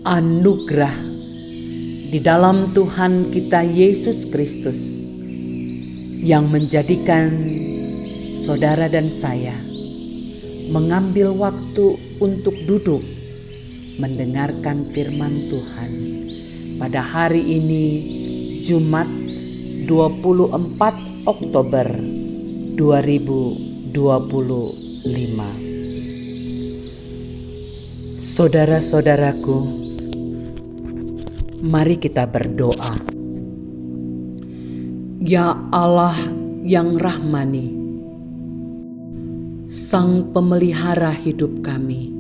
Anugerah di dalam Tuhan kita Yesus Kristus yang menjadikan saudara dan saya mengambil waktu untuk duduk mendengarkan firman Tuhan pada hari ini, Jumat 24 Oktober 2025. Saudara-saudaraku, mari kita berdoa. Ya Allah yang rahmani, Sang pemelihara hidup kami,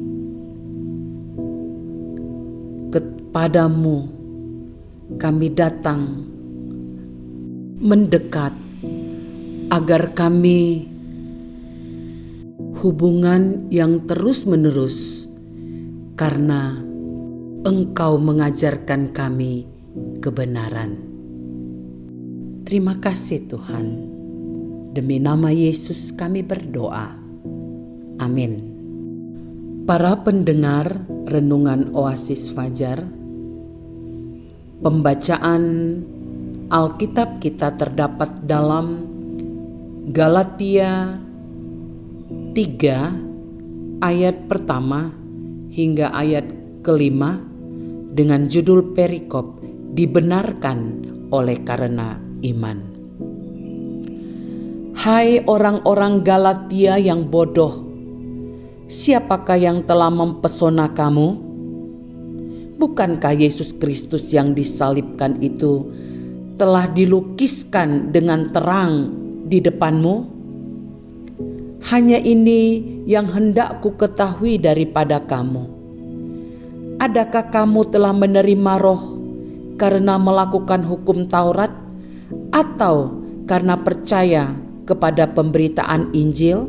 kepadamu kami datang mendekat agar kami hubungan yang terus-menerus, karena Engkau mengajarkan kami kebenaran. Terima kasih Tuhan. Demi nama Yesus kami berdoa. Amin. Para pendengar Renungan Oasis Fajar, pembacaan Alkitab kita terdapat dalam Galatia 3 ayat pertama hingga ayat kelima dengan judul perikop dibenarkan oleh karena iman. Hai orang-orang Galatia yang bodoh, siapakah yang telah mempesona kamu? Bukankah Yesus Kristus yang disalibkan itu telah dilukiskan dengan terang di depanmu? Hanya ini yang hendak ku ketahui daripada kamu. Adakah kamu telah menerima Roh karena melakukan hukum Taurat, atau karena percaya kepada pemberitaan Injil?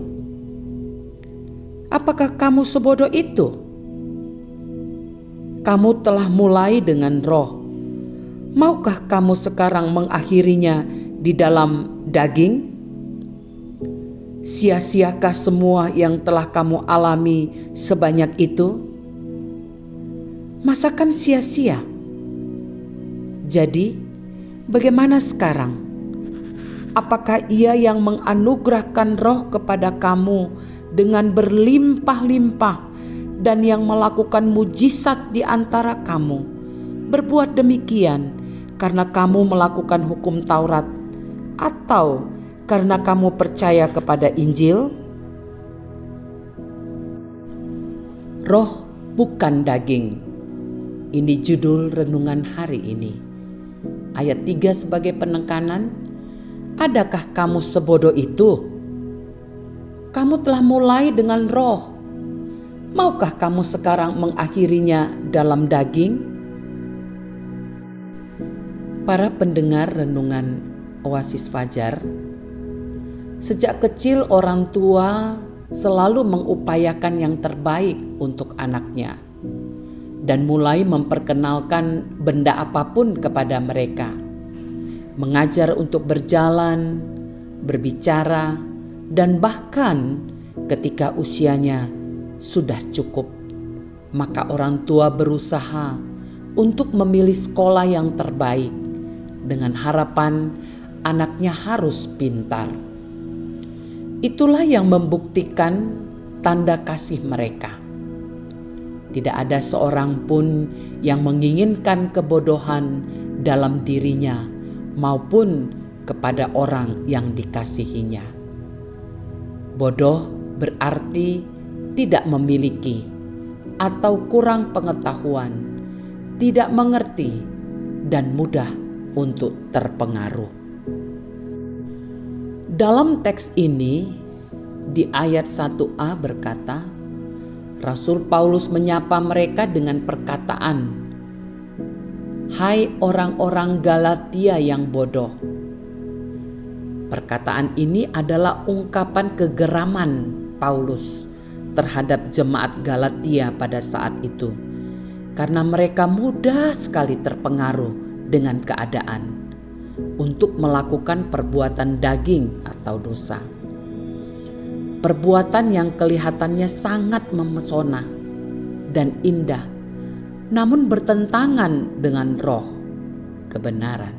Apakah kamu sebodoh itu? Kamu telah mulai dengan Roh. Maukah kamu sekarang mengakhirinya di dalam daging? Sia-siakah semua yang telah kamu alami sebanyak itu? Masakan sia-sia? Jadi, bagaimana sekarang? Apakah Ia yang menganugerahkan Roh kepada kamu dengan berlimpah-limpah dan yang melakukan mujizat di antara kamu berbuat demikian karena kamu melakukan hukum Taurat, atau karena kamu percaya kepada Injil? Roh bukan daging. Ini judul renungan hari ini. Ayat 3 sebagai penekanan. Adakah kamu sebodoh itu? Kamu telah mulai dengan Roh. Maukah kamu sekarang mengakhirinya dalam daging? Para pendengar renungan Oasis Fajar, sejak kecil orang tua selalu mengupayakan yang terbaik untuk anaknya dan mulai memperkenalkan benda apapun kepada mereka. Mengajar untuk berjalan, berbicara, dan bahkan ketika usianya sudah cukup, maka orang tua berusaha untuk memilih sekolah yang terbaik dengan harapan anaknya harus pintar. Itulah yang membuktikan tanda kasih mereka. Tidak ada seorang pun yang menginginkan kebodohan dalam dirinya maupun kepada orang yang dikasihinya. Bodoh berarti tidak memiliki atau kurang pengetahuan, tidak mengerti, dan mudah untuk terpengaruh. Dalam teks ini, di ayat 1a berkata, Rasul Paulus menyapa mereka dengan perkataan, "Hai orang-orang Galatia yang bodoh." Perkataan ini adalah ungkapan kegeraman Paulus terhadap jemaat Galatia pada saat itu, karena mereka mudah sekali terpengaruh dengan keadaan untuk melakukan perbuatan daging atau dosa. Perbuatan yang kelihatannya sangat memesona dan indah, namun bertentangan dengan roh kebenaran.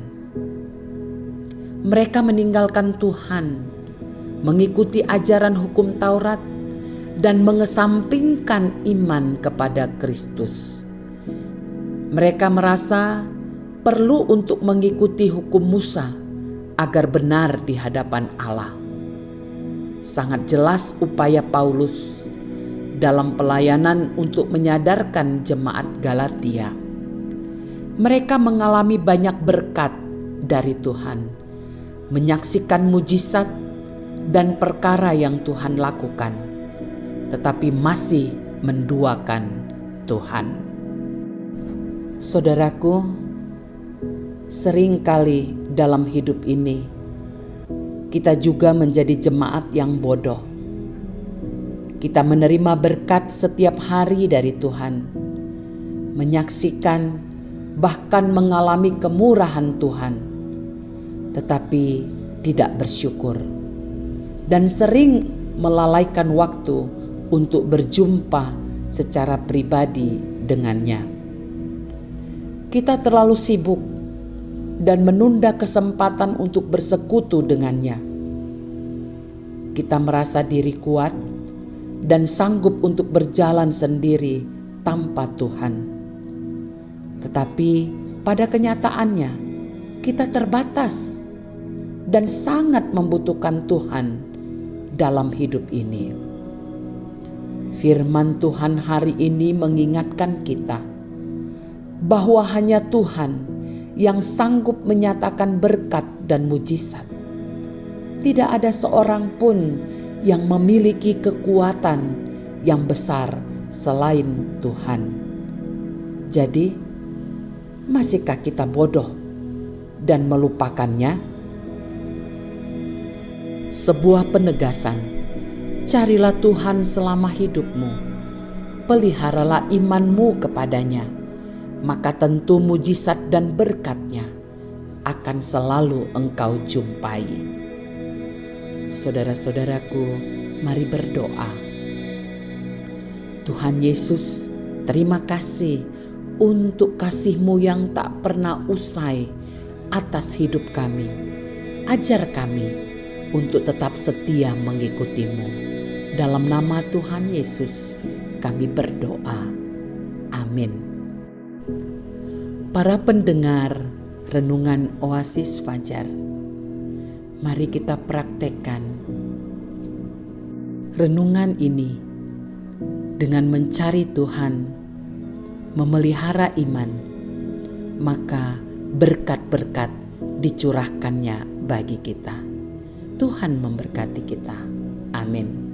Mereka meninggalkan Tuhan, mengikuti ajaran hukum Taurat, dan mengesampingkan iman kepada Kristus. Mereka merasa perlu untuk mengikuti hukum Musa agar benar di hadapan Allah. Sangat jelas upaya Paulus dalam pelayanan untuk menyadarkan jemaat Galatia. Mereka mengalami banyak berkat dari Tuhan, menyaksikan mujizat dan perkara yang Tuhan lakukan, tetapi masih menduakan Tuhan. Saudaraku, seringkali dalam hidup ini kita juga menjadi jemaat yang bodoh. Kita menerima berkat setiap hari dari Tuhan, menyaksikan bahkan mengalami kemurahan Tuhan, tetapi tidak bersyukur dan sering melalaikan waktu untuk berjumpa secara pribadi dengannya. Kita terlalu sibuk dan menunda kesempatan untuk bersekutu dengannya. Kita merasa diri kuat dan sanggup untuk berjalan sendiri tanpa Tuhan. Tetapi pada kenyataannya kita terbatas dan sangat membutuhkan Tuhan dalam hidup ini. Firman Tuhan hari ini mengingatkan kita bahwa hanya Tuhan yang sanggup menyatakan berkat dan mujizat. Tidak ada seorang pun yang memiliki kekuatan yang besar selain Tuhan. Jadi, masihkah kita bodoh dan melupakannya? Sebuah penegasan, carilah Tuhan selama hidupmu, peliharalah imanmu kepadanya, maka tentu mujizat dan berkat-Nya akan selalu engkau jumpai. Saudara-saudaraku, mari berdoa. Tuhan Yesus, terima kasih untuk kasih-Mu yang tak pernah usai atas hidup kami. Ajar kami untuk tetap setia mengikuti-Mu. Dalam nama Tuhan Yesus kami berdoa. Amin. Para pendengar renungan Oasis Fajar, mari kita praktekkan renungan ini dengan mencari Tuhan, memelihara iman, maka berkat-berkat dicurahkannya bagi kita. Tuhan memberkati kita. Amin.